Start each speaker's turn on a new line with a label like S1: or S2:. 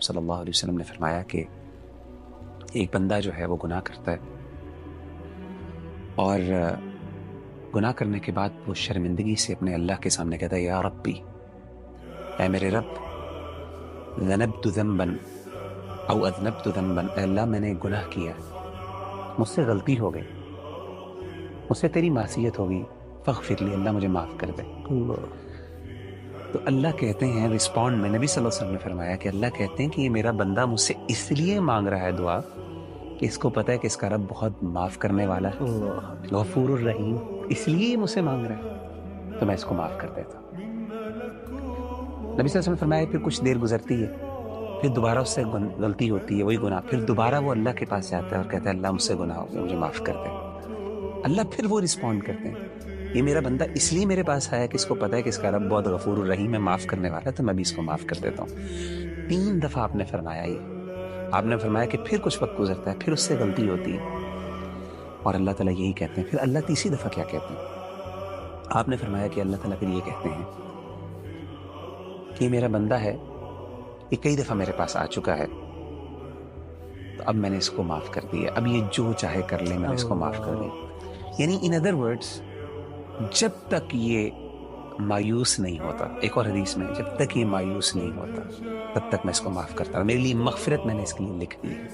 S1: صلی اللہ علیہ وسلم نے فرمایا کہ ایک بندہ جو ہے وہ گناہ کرتا ہے اور گناہ کرنے کے بعد وہ شرمندگی سے اپنے اللہ کے سامنے کہتا ہے یا ربی، اے میرے رب، ذنبت ذنبا او اذنبت ذنبا، اے اللہ میں نے گناہ کیا، مجھ سے غلطی ہو گئی، مجھ سے تیری معصیت ہوگی، فاغفر لی، اللہ مجھے معاف کر دے۔ تو اللہ کہتے ہیں رسپونڈ میں، نبی صلی اللہ علیہ وسلم نے فرمایا کہ اللہ کہتے ہیں کہ یہ میرا بندہ مجھ سے اس لیے مانگ رہا ہے دعا کہ اس کو پتہ ہے کہ اس کا رب بہت معاف کرنے والا ہے، غفور الرحیم، اس لیے یہ مجھ سے مانگ رہا ہے تو میں اس کو معاف کر دیتا ہوں۔ نبی صلی اللہ علیہ وسلم نے فرمایا پھر کچھ دیر گزرتی ہے، پھر دوبارہ اس سے غلطی ہوتی ہے، وہی گناہ، پھر دوبارہ وہ اللہ کے پاس جاتا ہے اور کہتا ہے اللہ مجھ سے گناہ ہو گیا، مجھے معاف کر دے۔ اللہ پھر وہ رسپونڈ کرتے ہیں، یہ میرا بندہ اس لیے میرے پاس آیا کہ اس کو پتہ ہے کہ اس کا رب بہت غفور الرحیم ہے، معاف کرنے والا ہے، تو میں بھی اس کو معاف کر دیتا ہوں۔ 3 دفعہ آپ نے فرمایا یہ، آپ نے فرمایا کہ پھر کچھ وقت گزرتا ہے، پھر اس سے غلطی ہوتی ہے اور اللہ تعالیٰ یہی کہتے ہیں۔ پھر اللہ تیسری دفعہ کیا کہتے ہیں؟ آپ نے فرمایا کہ اللہ تعالیٰ پھر یہ کہتے ہیں کہ میرا بندہ ہے، یہ کئی دفعہ میرے پاس آ چکا ہے، تو اب میں نے اس کو معاف کر دیا، اب یہ جو چاہے کر لے، میں نے اس کو معاف کر دیا۔ یعنی ان ادر ورڈز، جب تک یہ مایوس نہیں ہوتا، ایک اور حدیث میں جب تک یہ مایوس نہیں ہوتا تب تک میں اس کو معاف کرتا ہوں، میرے لیے مغفرت میں نے اس کے لیے لکھ دی ہے۔